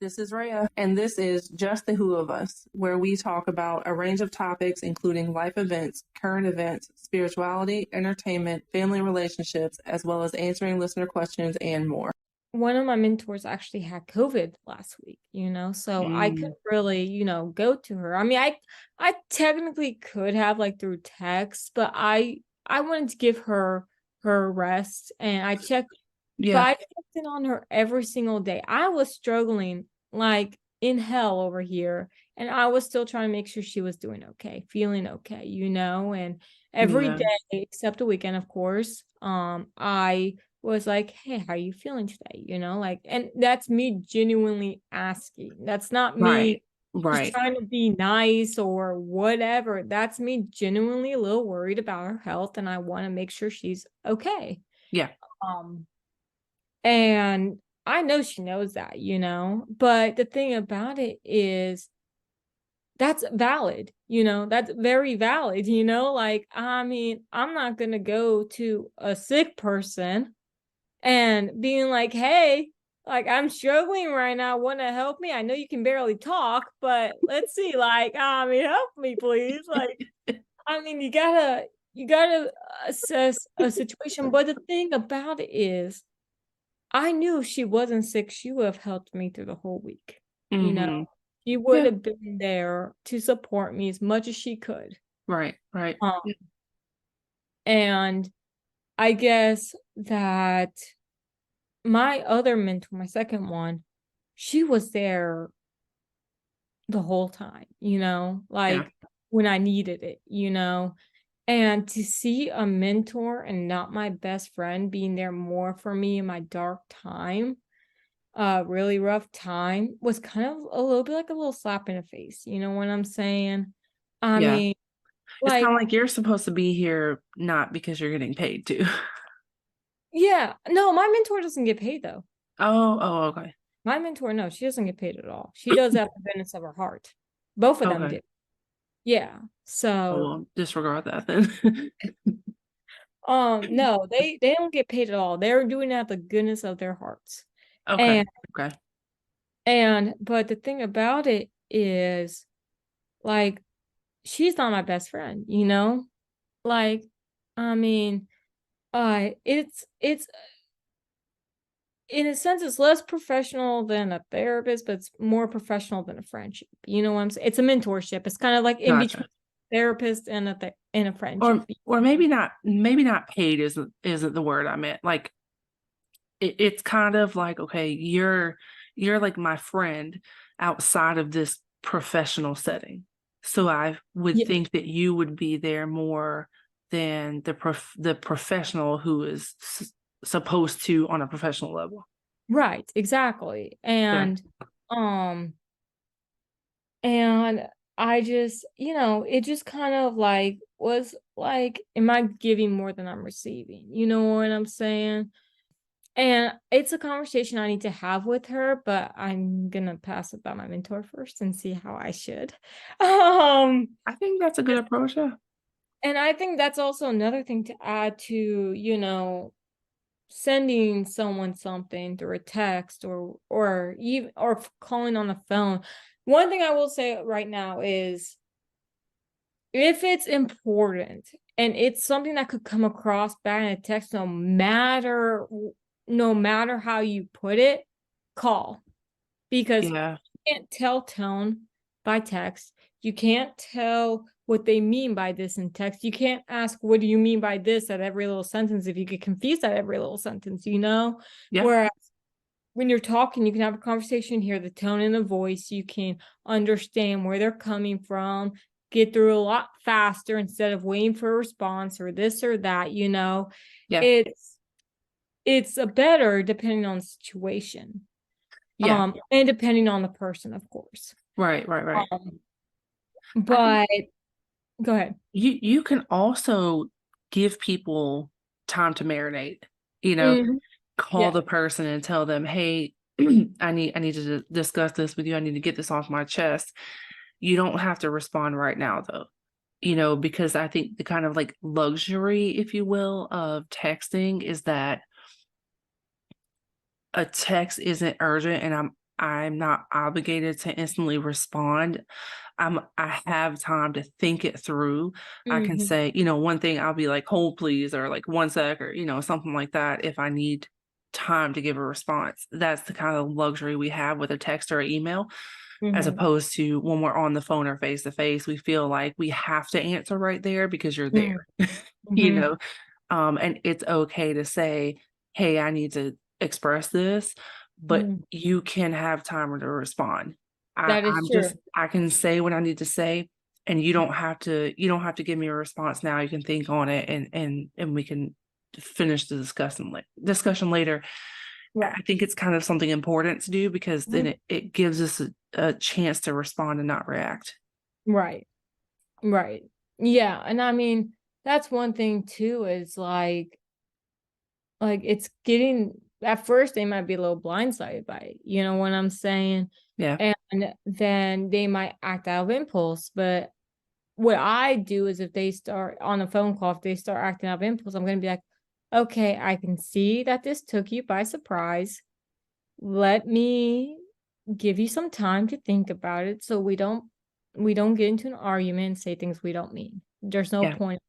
This is Rhea, and this is Just the Who of Us, where we talk about a range of topics, including life events, current events, spirituality, entertainment, family relationships, as well as answering listener questions and more. One of my mentors actually had COVID last week, so I couldn't really, go to her. I mean, I technically could have like through text, but I wanted to give her rest, and but Yeah, I checked in on her every single day. I was struggling like in hell over here, and I was still trying to make sure she was doing okay, feeling okay, and every yeah, day except the weekend, of course, I was like, hey, how are you feeling today? And that's me genuinely asking. That's not right, me just right. trying to be nice or whatever. That's me genuinely a little worried about her health, and I want to make sure she's okay. Yeah, Um, and I know she knows that, but the thing about it is that's valid, that's very valid, like, I mean, I'm not going to go to a sick person and being like, hey, like, I'm struggling right now. Want to help me? I know you can barely talk, but let's see, like, I mean, help me, please. Like, I mean, you gotta assess a situation. But the thing about it is, I knew if she wasn't sick, she would have helped me through the whole week. You know, mm-hmm. she would Yeah, have been there to support me as much as she could. right, right. Um, and I guess that my other mentor, my second one, she was there the whole time, Yeah, like when I needed it, and to see a mentor and not my best friend being there more for me in my dark time, really rough time, was kind of a little bit like a little slap in the face. You know what I'm saying? I yeah. mean, It's kind like, of like you're supposed to be here not because you're getting paid to. yeah, no, my mentor doesn't get paid though. Oh, oh, okay. My mentor, no, she doesn't get paid at all. She does that for the goodness of her heart. Both of them Okay. do. Yeah. Oh, So, well, disregard that then. no, they don't get paid at all. They're doing it out the goodness of their hearts. Okay, And okay. but the thing about it is, like, she's not my best friend, Like, I mean, it's in a sense, it's less professional than a therapist, but it's more professional than a friendship. You know what I'm saying? It's a mentorship. It's kind of like in between Gotcha. therapist and a friendship. Or maybe not paid isn't the word I meant. Like it's kind of like, okay, you're like my friend outside of this professional setting. So I would Yeah, think that you would be there more than the professional who is supposed to on a professional level. right, exactly. Yeah. Um, and I just, it just kind of like was like, am I giving more than I'm receiving? You know what I'm saying? And it's a conversation I need to have with her, but I'm gonna pass it by my mentor first and see how I should. Um, I think that's a good approach. Yeah. and I think that's also another thing to add to, sending someone something through a text or even or calling on the phone. One thing I will say right now is, if it's important and it's something that could come across bad in a text, no matter how you put it, call, because Yeah. you can't tell tone by text. You can't tell what they mean by this in text. You can't ask, what do you mean by this, at every little sentence, if you get confused at every little sentence. Yeah. Whereas when you're talking, you can have a conversation, hear the tone in the voice, you can understand where they're coming from, get through a lot faster instead of waiting for a response or this or that. Yeah. It's a better depending on the situation. Yeah. And depending on the person, of course. Right, right, right. Um, I think but go ahead. you can also give people time to marinate, you know, Mhm. call Yeah. the person and tell them, hey, I need to discuss this with you. I need to get this off my chest. You don't have to respond right now though. Because I think the kind of like luxury, if you will, of texting is that a text isn't urgent and I'm not obligated to instantly respond. I have time to think it through. I can Mhm, say, you know, one thing I'll be like, hold please, or like 1 sec, or, you know, something like that if I need time to give a response. That's the kind of luxury we have with a text or email, as mhm, opposed to when we're on the phone or face to face, we feel like we have to answer right there because you're there, mhm, you mhm, know? And it's okay to say, "Hey, I need to express this," but mhm. you can have time to respond. That is true. I can say what I need to say, and you don't have to give me a response now. You can think on it, and we can finish the discussion later. Right. I think it's kind of something important to do because then Mhm. it gives us a chance to respond and not react. Right. Right. Yeah, and I mean, that's one thing too is it's getting at first they might be a little blindsided by it, you know what I'm saying? Yeah. And then they might act out of impulse, but what I do is if they start on a phone call, if they start acting out of impulse, I'm gonna be like, "Okay, I can see that this took you by surprise. Let me give you some time to think about it so we don't get into an argument and say things we don't mean. There's no Yeah. point,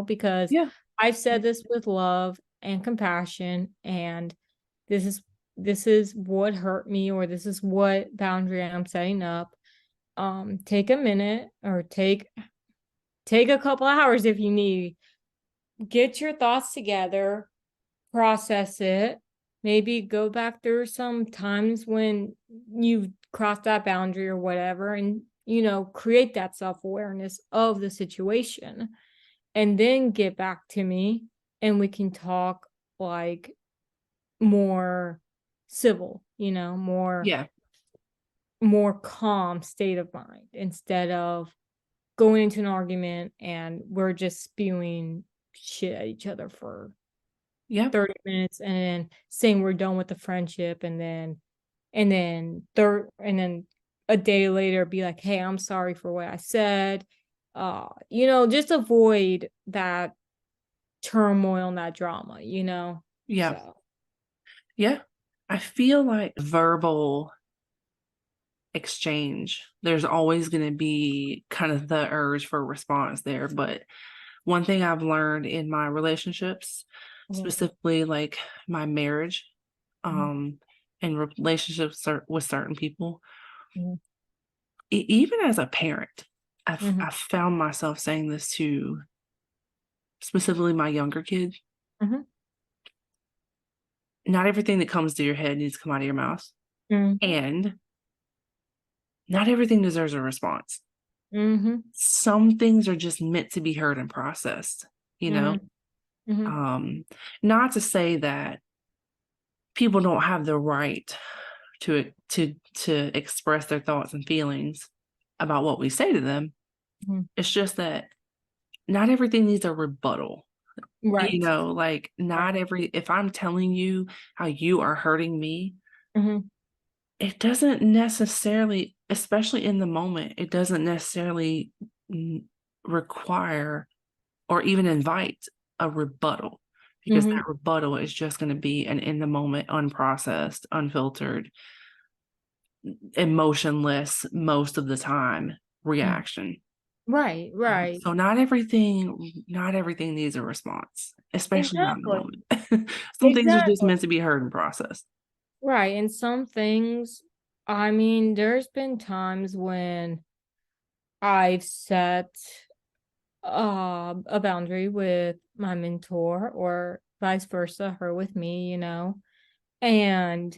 because Yeah. I've said this with love and compassion, and this is this is what hurt me, or this is what boundary I'm setting up. Take a minute, or take a couple hours if you need. Get your thoughts together, process it, maybe go back through some times when you've crossed that boundary or whatever, and create that self-awareness of the situation, and then get back to me, and we can talk like more civil, Yeah. more calm state of mind, instead of going into an argument and we're just spewing shit at each other for Yeah. 30 minutes and then saying we're done with the friendship, and then a day later be like, "Hey, I'm sorry for what I said." Just avoid that turmoil and that drama, Yeah. So, Yeah. I feel like verbal exchange, there's always going to be kind of the urge for response there. But one thing I've learned in my relationships, mhm, specifically like my marriage, mhm, um, and relationships with certain people, mhm, even as a parent, mhm, I've found myself saying this to specifically my younger kids. mhm, Not everything that comes to your head needs to come out of your mouth. mhm, And not everything deserves a response. mhm, Some things are just meant to be heard and processed, you know? mhm, mhm, Um, Not to say that people don't have the right to express their thoughts and feelings about what we say to them. mhm. It's just that not everything needs a rebuttal. You Right, know, like right. not every if I'm telling you how you are hurting me, Mhm, it doesn't necessarily, especially in the moment, it doesn't necessarily require or even invite a rebuttal, because mhm, that rebuttal is just going to be an in the moment, unprocessed, unfiltered, emotionless, most of the time mhm. reaction. Right, right. So not everything needs a response, especially not in the Exactly, moment. Some things are just exactly. meant to be heard and processed. Right, and some things, I mean, there's been times when I've set a boundary with my mentor, or vice versa, her with me, and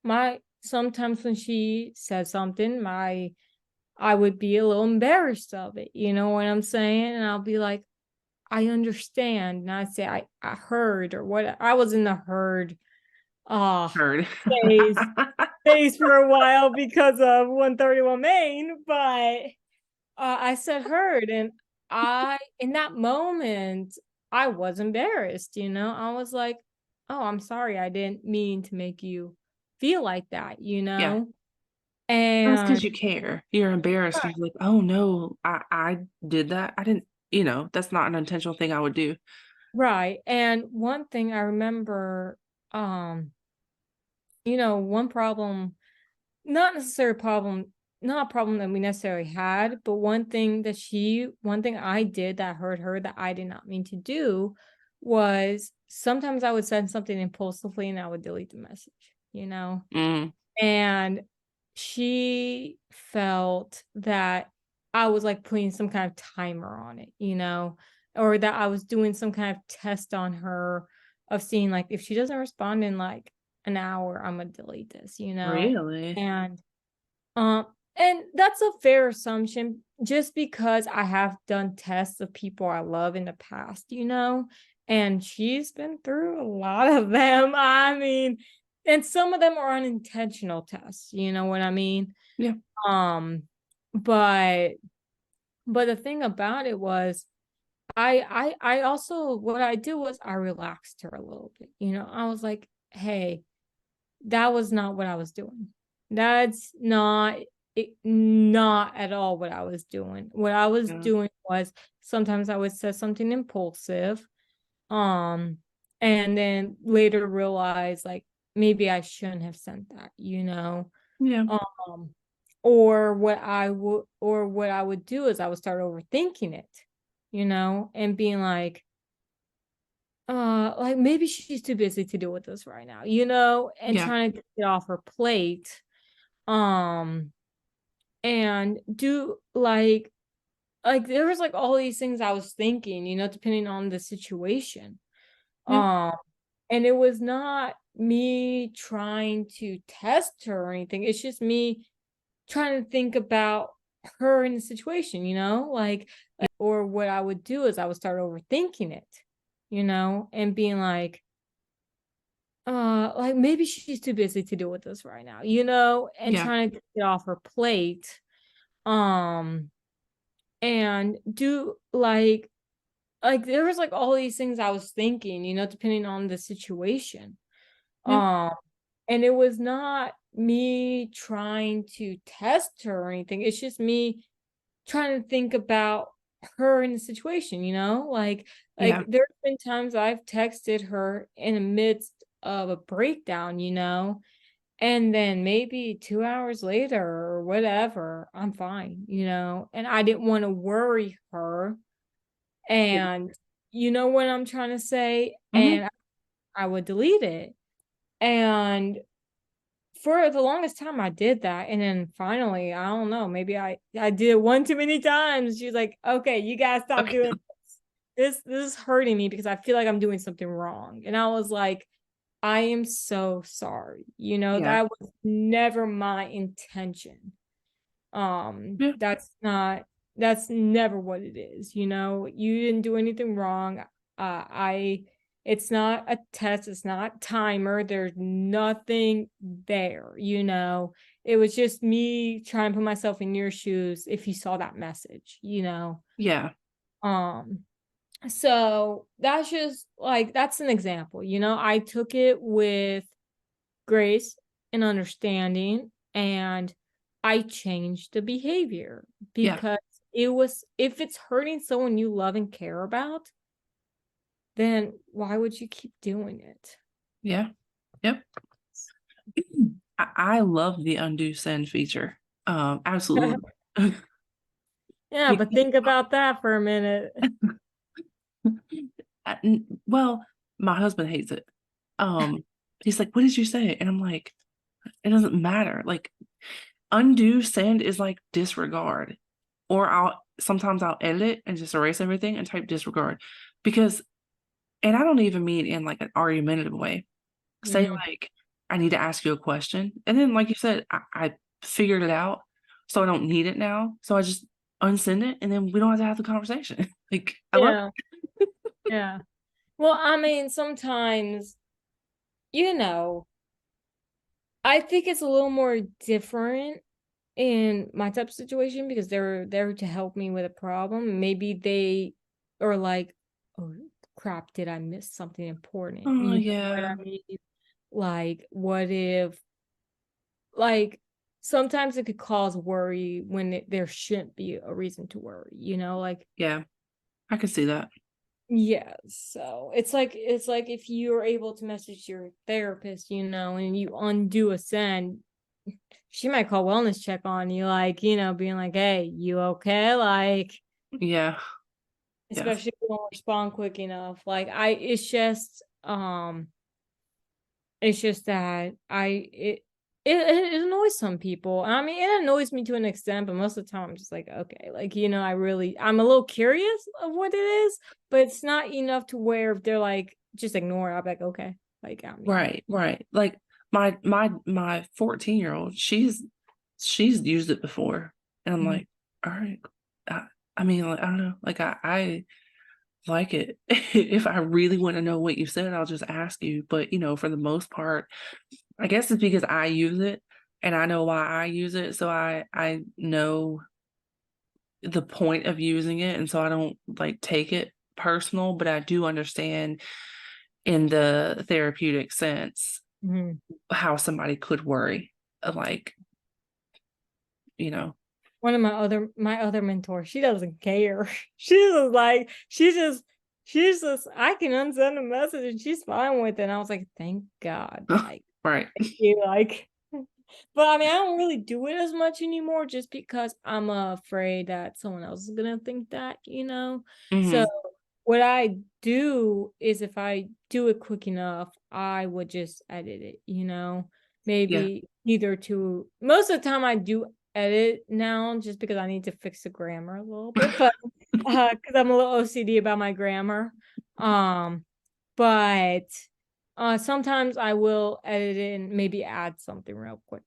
my sometimes when she says something, I would be a little embarrassed of it, you know what I'm saying? And I'll be like, I understand. And I say I heard, or what, I was in the heard Heard. phase for a while because of 131 Main, but I said heard, and in that moment, I was embarrassed, I was like, "Oh, I'm sorry. I didn't mean to make you feel like that," Yeah. That's And because you care. You're embarrassed. You're like, "Oh, no, I did that. I didn't," that's not an intentional thing I would do. right, and one thing I remember, um, one problem, not necessarily problem, not a problem that we necessarily had, but one thing I did that hurt her that I did not mean to do was sometimes I would send something impulsively and I would delete the message. Mm, And she felt that I was like putting some kind of timer on it, or that I was doing some kind of test on her of seeing like if she doesn't respond in like an hour, I'm gonna delete this. really? And um and that's a fair assumption just because I have done tests of people I love in the past, and she's been through a lot of them. I mean, and some of them are unintentional tests, you know what I mean? Yeah. Um, but the thing about it was I also what I did was I relaxed her a little bit. I was like, hey, that was not what I was doing. That's not at all what I was doing. What I was Yeah. doing was sometimes I would say something impulsive, um, and then later realize like maybe I shouldn't have sent that. Yeah. Um, or what I would do is I would start overthinking it, and being like maybe she's too busy to deal with this right now, and Yeah. trying to get off her plate. Um, and do like there was like all these things I was thinking, depending on the situation. Yeah. Um, and it was not me trying to test her or anything. It's just me trying to think about her in the situation, or what I would do is I would start overthinking it, and being like maybe she's too busy to deal with this right now, and Yeah. trying to get off her plate. Um, and do like there was like all these things I was thinking, depending on the situation. Yeah. Um, and it was not me trying to test her or anything. It's just me trying to think about her in the situation, like Yeah. there's been times I've texted her in the midst of a breakdown, and then maybe 2 hours later or whatever, I'm fine, and I didn't want to worry her, and you know what I'm trying to say? Mm-hmm. And I would delete it. And for the longest time I did that. And then finally, I don't know, maybe I did it one too many times. She's like, okay, you gotta stop Okay. doing this is hurting me because I feel like I'm doing something wrong. And I was like, I am so sorry. Yeah. That was never my intention. Yeah. That's never what it is. You didn't do anything wrong. I It's not a test, it's not timer, there's nothing there. It was just me trying to put myself in your shoes if you saw that message. Yeah. um so that's just like that's an example. I took it with grace and understanding, and I changed the behavior Yeah. because if it's hurting someone you love and care about, then why would you keep doing it? Yeah. Yep. I love the undo send feature. Absolutely. Yeah, but Because, think about that for a minute. well, my husband hates it. He's like, "What did you say?" And I'm like, "It doesn't matter. Like, undo send is like disregard, or I'll edit it and just erase everything and type disregard because, and I don't even mean in like an argumentative way. Say Mhm. like, I need to ask you a question, and then like you said, I figured it out, so I don't need it now, so I just unsend it, and then we don't have to have the conversation. Like, I love Yeah, yeah. Well, I mean, sometimes, you know, I think it's a little more different in my type of situation because they're there to help me with a problem. Maybe they are like, oh crap, did I miss something important? Oh You know what yeah, I mean? Like, what if, like, sometimes it could cause worry when there shouldn't be a reason to worry, like, yeah, I can see that. Yeah, so it's like if you're able to message your therapist, and you undo a send, she might call wellness check on you, like, being like, "Hey, you okay?" Like, Yeah. Yes. especially if you don't respond quick enough. Like, it's just that it annoys some people. I mean, it annoys me to an extent, but most of the time I'm just like, okay, like, I'm a little curious of what it is, but it's not enough to where if they're like, just ignore it, I'll be like, okay. Like, I mean, Right, right. Like my 14-year-old, she's used it before. And I'm mhm, like, all right. I, I mean, like, I don't know. Like I like it. If I really want to know what you said, I'll just ask you. But for the most part, I guess it's because I use it and I know why I use it. So I know the point of using it. And so I don't like take it personal, but I do understand in the therapeutic sense mhm. how somebody could worry, like, you know. One of my other mentors, she doesn't care. She's just like, she's just, I can unsend a message and she's fine with it. And I was like, thank God. Like, Right. you like but I mean, I don't really do it as much anymore just because I'm afraid that someone else is gonna think that. So Hmm. what I do is if I do it quick enough, I would just edit it. Yeah. Maybe either to most of the time I do edit now just because I need to fix the grammar a little bit, but because I'm a little OCD about my grammar. Um, but sometimes I will edit it and maybe add something real quick,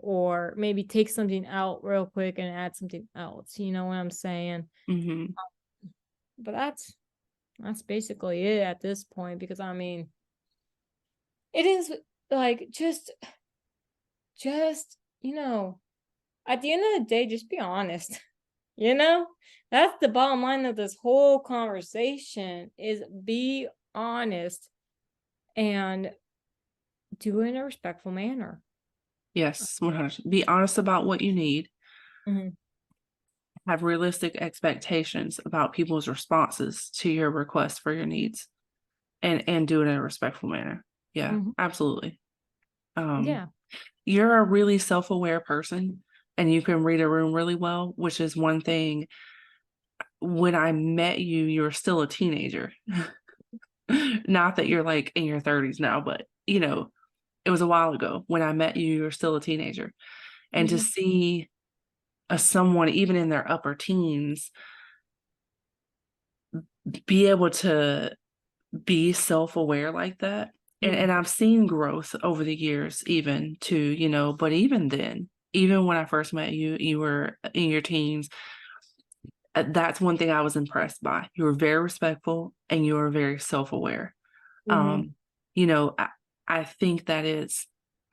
or maybe take something out real quick and add something else. You know what I'm saying? Hmm. But that's basically it at this point because I mean, it is like just at the end of the day, just be honest. You know? That's the bottom line of this whole conversation is be honest and do it in a respectful manner. Yes, 100. Be honest about what you need. Mhm, Have realistic expectations about people's responses to your request for your needs, and do it in a respectful manner. Yeah, mhm. absolutely. Um, Yeah. you're a really self-aware person, and you can read a room really well, which is one thing. When I met you, you were still a teenager. Not that you're like in your 30s now, but it was a while ago when I met you, you were still a teenager. And to Mhm, see someone even in their upper teens be able to be self-aware like that. And, mhm, and I've seen growth over the years, even to, but even then, even when I first met you, you were in your teens. That's one thing I was impressed by. You were very respectful and you were very self-aware. mhm, Um, you know, I think that it's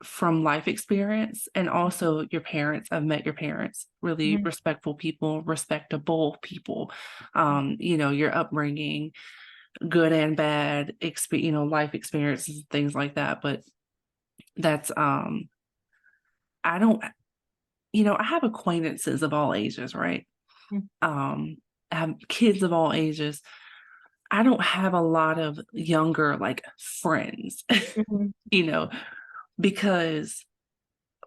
from life experience and also your parents. I've met your parents, really mhm, respectful people, respectable people. Your upbringing, good and bad, life experiences, things like that. But that's I don't, I have acquaintances of all ages, right? mhm, I have kids of all ages. I don't have a lot of younger like friends, mhm, you know, because,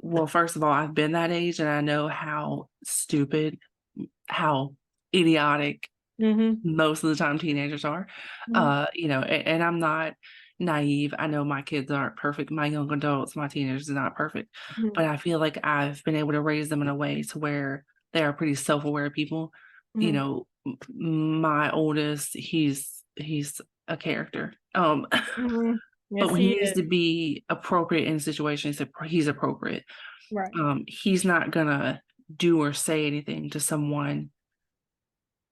well, first of all, I've been that age and I know how stupid, how idiotic mhm, most of the time teenagers are. mhm, And I'm not naive. I know my kids aren't perfect. My young adults, my teenagers are not perfect, mhm, but I feel like I've been able to raise them in a way to where they are pretty self-aware people. mhm, My oldest, he's a character. mhm. But Yes, when he he needs is. to be appropriate in situations, he's appropriate. Right. He's not gonna do or say anything to someone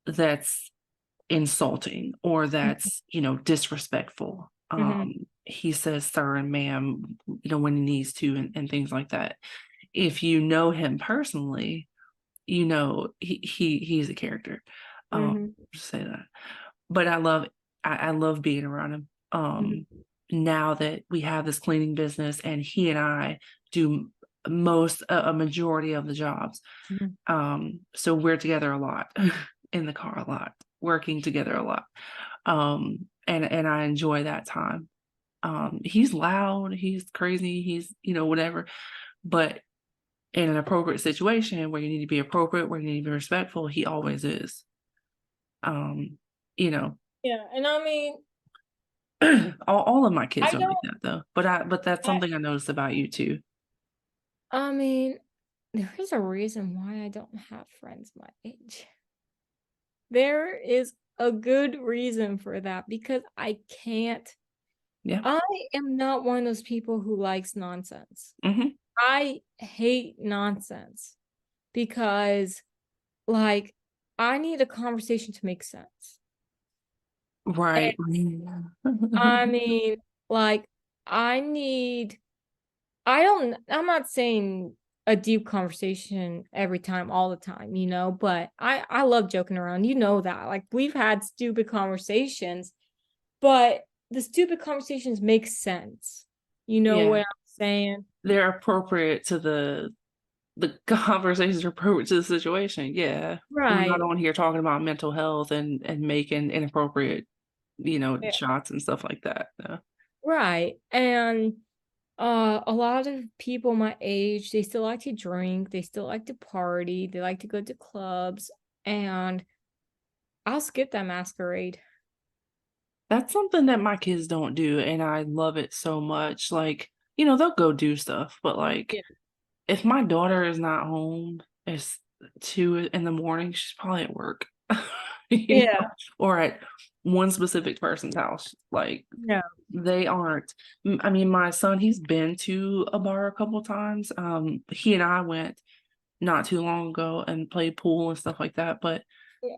that's insulting or Mhm, that's, disrespectful. mhm, He says sir and ma'am, when he needs to, and things like that. If you know him personally, he's a character. mhm, Just say that. But I love being around him. mhm, Now that we have this cleaning business and he and I do a majority of the jobs. So we're together a lot in the car a lot, working together a lot. And I enjoy that time. He's loud, he's crazy, he's, whatever, but in an appropriate situation where you need to be appropriate, where you need to be respectful, he always is. Um, you know, Yeah, and I mean, all of my kids I are like don't that though. But that's I something I noticed about you too. I mean, there is a reason why I don't have friends my age. There is a good reason for that because I can't Yeah. I am not one of those people who likes nonsense. Hmm. I hate nonsense because, like, I need a conversation to make sense. And Right. I mean, like, I need I'm not saying a deep conversation every time, all the time, but I love joking around. You know that. Like, we've had stupid conversations, but the stupid conversations make sense. You know Yeah. what I'm saying? They're appropriate to the conversations are appropriate to the situation. Yeah. We're not Right. on here talking about mental health and making inappropriate, Yeah. shots and stuff like that. No. Right. And a lot of people my age, they still like to drink, they still like to party, they like to go to clubs, and I'll skip that masquerade. That's something that my kids don't do, and I love it so much. Like, they'll go do stuff, but like Yeah. if my daughter is not home, it's 2 in the morning, she's probably at work, Yeah. or at one specific person's house. Like Yeah. they aren't. I mean, my son, he's been to a bar a couple times. He and I went not too long ago and played pool and stuff like that. But Yeah.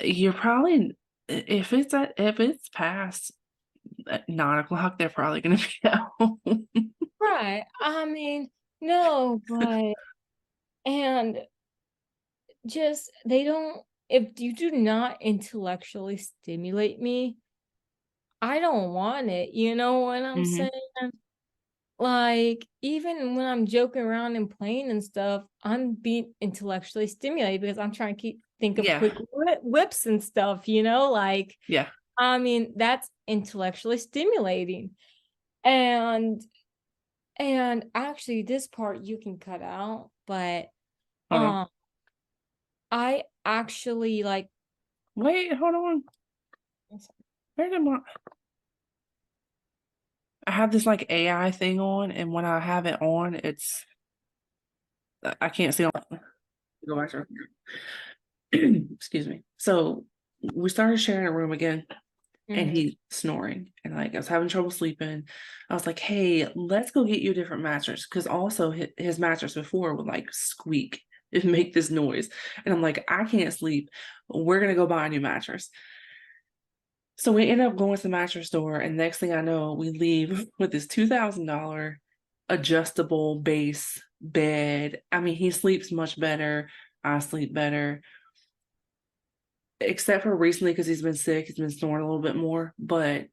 you're probably if it's past at 9 o'clock, they're probably gonna be at home. Right. I mean, no, but and just they don't if you do not intellectually stimulate me, I don't want it. You know what I'm Hmm. saying? Like, even when I'm joking around and playing and stuff, I'm being intellectually stimulated because I'm trying to think of Yeah, quick whips and stuff, like, yeah. I mean, that's intellectually stimulating. And actually this part you can cut out, but Hold on. um I actually like Wait, hold on. Where did my I have this like AI thing on, and when I have it on, I can't see on. Go back to excuse me. So we started sharing a room again, and mhm, he's snoring, and like I was having trouble sleeping. I was like, "Hey, let's go get you a different mattress," because also his mattress before would like squeak and make this noise, and I'm like, "I can't sleep. We're gonna go buy a new mattress." So we end up going to the mattress store, and next thing I know, we leave with this $2,000 adjustable base bed. I mean, he sleeps much better. I sleep better, except for recently because he's been sick. He's been snoring a little bit more, but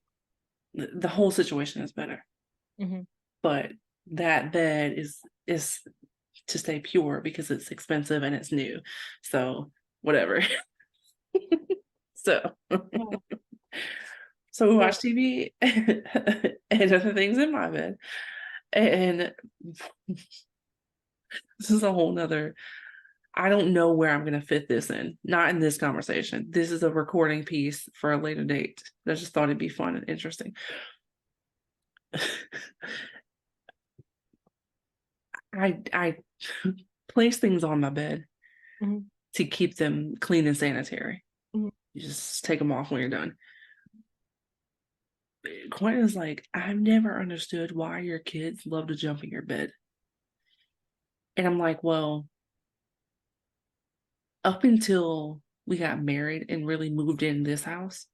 the whole situation is better. mhm. But that bed is to stay pure because it's expensive and it's new. So whatever. So Yeah, so we yeah, watch TV and other things in my bed. And this is a whole nother, I don't know where I'm gonna fit this in. Not in this conversation. This is a recording piece for a later date. I just thought it'd be fun and interesting. I place things on my bed mhm, to keep them clean and sanitary. mhm. You just take them off when you're done. Quentin's like, I've never understood why your kids love to jump in your bed. And I'm like, well, up until we got married and really moved in this house,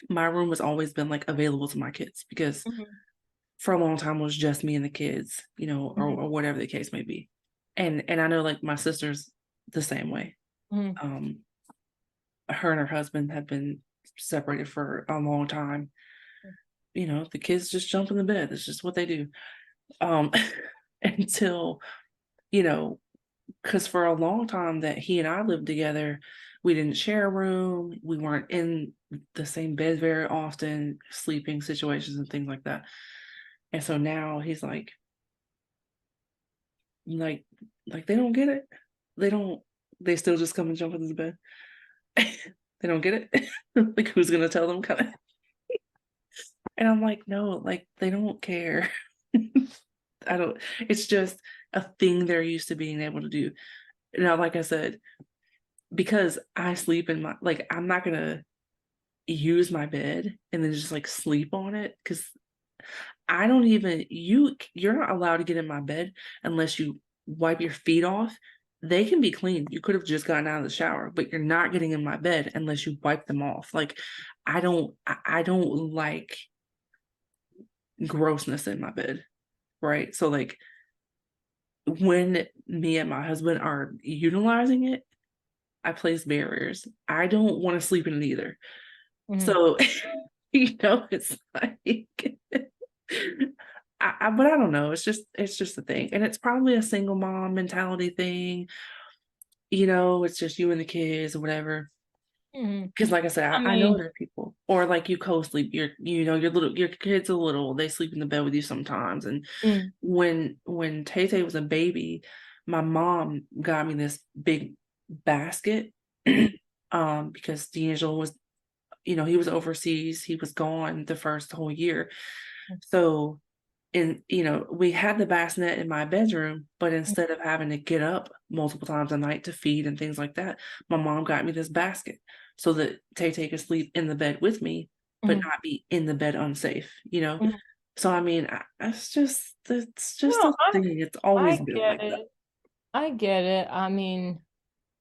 my room has always been like available to my kids because Mhm, for a long time it was just me and the kids, mhm, or whatever the case may be. And I know like my sister's the same way. mhm. Um, her and her husband have been separated for a long time. The kids just jump in the bed. It's just what they do. Um, until, you know, because for a long time that he and I lived together, we didn't share a room. We weren't in the same bed very often, sleeping situations and things like that. And so now he's like, like they don't get it. They don't. They still just come and jump into the bed. They don't get it. Like who's gonna tell them? Kind of. And I'm like, no, like they don't care. I don't. It's just a thing they're used to being able to do. Now, like I said, because I sleep in my like, I'm not gonna use my bed and then just like sleep on it because I don't even you're not allowed to get in my bed unless you wipe your feet off. They can be clean. You could have just gotten out of the shower, but you're not getting in my bed unless you wipe them off. Like I don't like grossness in my bed, right? So like when me and my husband are utilizing it, I place barriers. I don't want to sleep in it either. Mhm. So it's like but I don't know. It's just a thing. And it's probably a single mom mentality thing. It's just you and the kids or whatever. Mhm. Because like I said, I I know mean, other people. Or like you co-sleep, your kids are little, they sleep in the bed with you sometimes. And mm, when Tay Tay was a baby, my mom got me this big basket. mhm, Because D'Angelo was, he was overseas, he was gone the first whole year. So and we had the bassinet in my bedroom, but mhm, instead of having to get up multiple times a night to feed and things like that, my mom got me this basket so that Tay Tay could sleep in the bed with me, but mhm, not be in the bed unsafe. mhm. So I mean, it's just No, a thing. It's always I been get like that. it. I get it. I mean,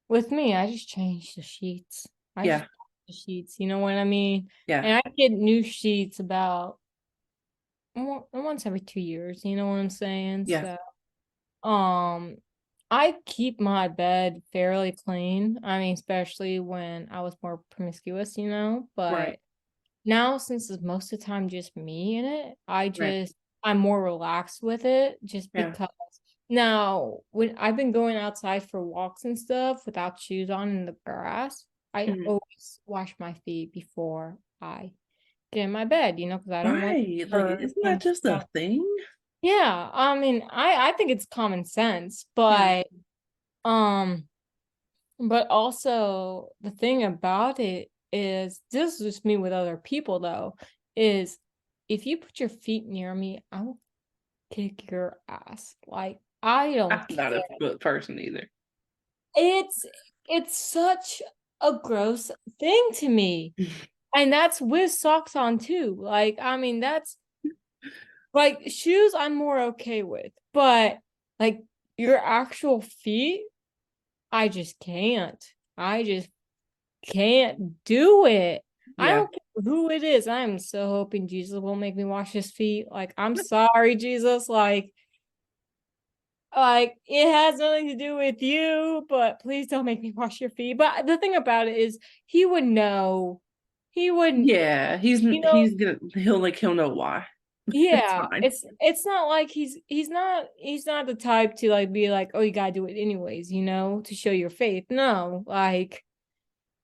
with me, I just change the sheets. I just Yeah, put the sheets, you know what I mean? yeah, And I get new sheets about once every 2 years, you know what I'm saying? yeah. So, um, I keep my bed fairly clean. I mean, especially when I was more promiscuous, Right, but now since it's most of the time just me in it, right. I'm more relaxed with it just Yeah. because now when I've been going outside for walks and stuff without shoes on in the grass, I Mhm. always wash my feet before I get in my bed, because I don't want Right. Like, her isn't that and just a stuff. thing? Yeah, I mean, I think it's common sense, Yeah. um but also the thing about it is this is just me with other people though, is if you put your feet near me, I will kick your ass. Like I I'm don't not a care. foot person either. It's it's such a gross thing to me. And that's with socks on too. Like, I mean, that's like shoes I'm more okay with, but like your actual feet, I just can't. I just can't do it. I Yeah. don't care who it is. I am so hoping Jesus won't make me wash his feet. Like, I'm sorry, Jesus. Like it has nothing to do with you, but please don't make me wash your feet. But the thing about it is he would know. He wouldn't, Yeah, you know, he'll know why. It's yeah. fine. It's not like he's not the type to like be like, oh, you gotta do it anyways, to show your faith. No, like,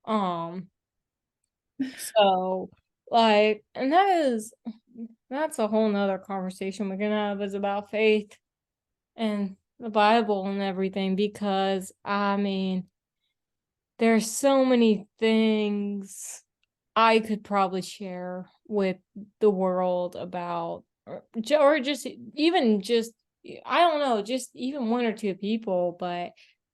um, so and that's a whole nother conversation we're gonna have is about faith and the Bible and everything because I mean there's so many things I could probably share with the world about or just I don't know, just even one or two people, but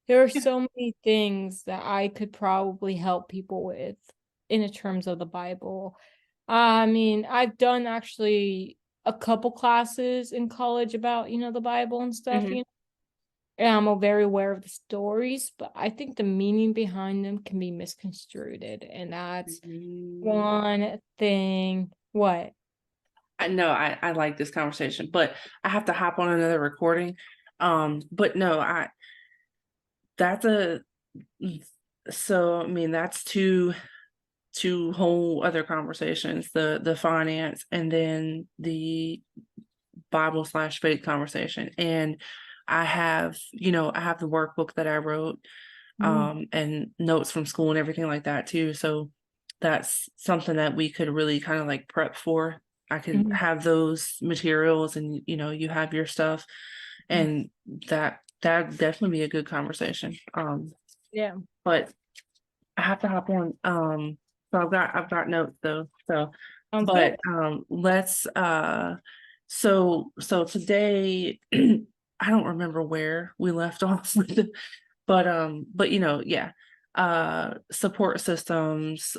there are Yeah. so many things that I could probably help people with in the terms of the Bible. I mean, I've done actually a couple classes in college about, the Bible and stuff, Mhm. and I'm very aware of the stories, but I think the meaning behind them can be misconstrued, and that's Mm. one thing. What? I know I like this conversation, but I have to hop on another recording. But no, that's a so I mean that's two whole other conversations, the finance and then the Bible/faith conversation. And I have the workbook that I wrote. and notes from school and everything like that too. So that's something that we could really kind of like prep for. I can have those materials and you have your stuff, and that definitely be a good conversation. Yeah. But I have to hop on. So I've got notes though. So Sounds but good. let's so today I don't remember where we left off with it, but yeah. Support systems,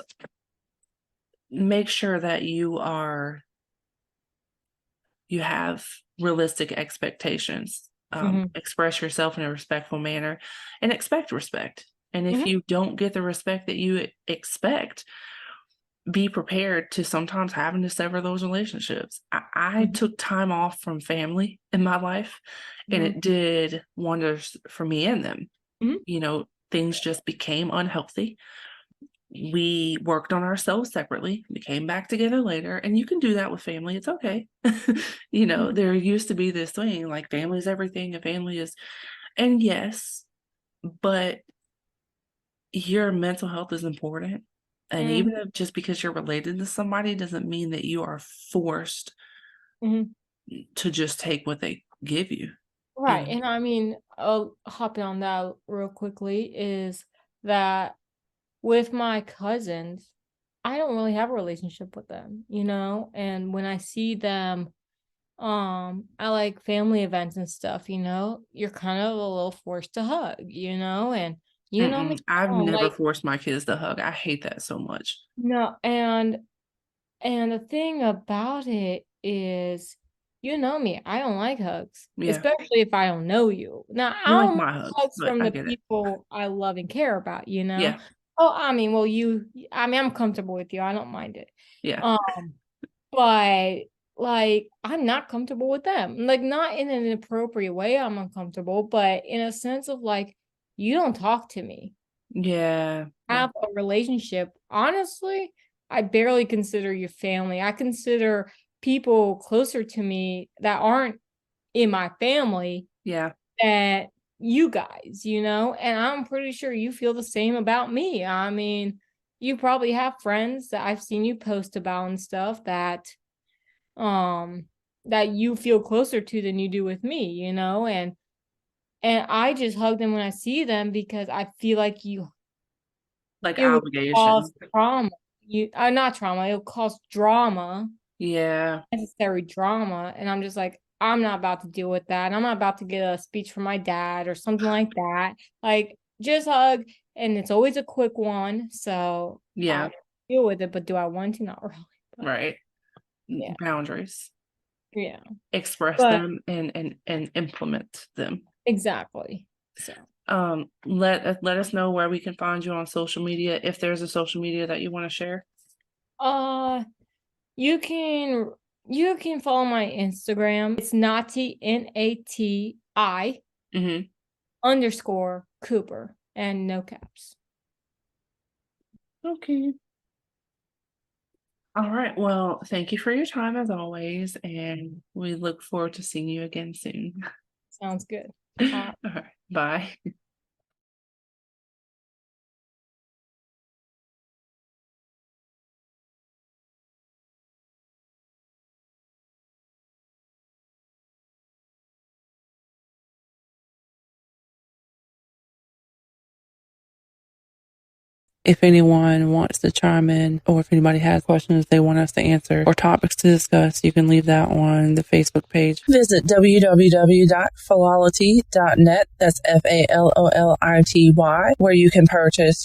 make sure that you have realistic expectations. Express yourself in a respectful manner and expect respect. And if you don't get the respect that you expect, be prepared to sometimes having to sever those relationships. I took time off from family in my life, and it did wonders for me and them. Things just became unhealthy. We worked on ourselves separately. We came back together later, and you can do that with family. It's okay. There used to be this thing like family is everything, and family is, and yes, but your mental health is important. And even if just because you're related to somebody doesn't mean that you are forced to just take what they give you. Right. And I mean, hopping on that real quickly is that with my cousins, I don't really have a relationship with them, and when I see them, at like family events and stuff, you're kind of a little forced to hug, and me, I've never like, forced my kids to hug. I hate that so much. no, and the thing about it is, me, I don't like hugs, Yeah. especially if I don't know you. Now, I You like don't my mind hugs, hugs but from I the get it. people I love and care about, Yeah. Oh, I mean, well, I'm comfortable with you. I don't mind it. Yeah. Um, but like, I'm not comfortable with them. Like, not in an inappropriate way, I'm uncomfortable, but in a sense of like, you don't talk to me, Yeah. Yeah. have a relationship. Honestly, I barely consider you family. I consider people closer to me that aren't in my family Yeah. that you guys, and I'm pretty sure you feel the same about me. I mean, you probably have friends that I've seen you post about and stuff um that you feel closer to than you do with me, and I just hug them when I see them because I feel like Like it would cause obligation. trauma. Not trauma, it'll cause drama, Yeah. necessary drama. And I'm just like, I'm not about to deal with that. I'm not about to get a speech from my dad or something like that. Like, just hug. And it's always a quick one. So Yeah. I deal with it, but do I want to? Not really. But Right. yeah. Boundaries. Yeah. Express But them and implement them. exactly. So Let us know where we can find you on social media, if there's a social media that you want to share. uh you can follow my Instagram. It's Nati NATI underscore Cooper and no caps. Okay. All right. Well, thank you for your time as always, and we look forward to seeing you again soon. Sounds good. All right. Bye. If anyone wants to chime in, or if anybody has questions they want us to answer or topics to discuss, you can leave that on the Facebook page. Visit www.philolity.net. That's FALOLITY, where you can purchase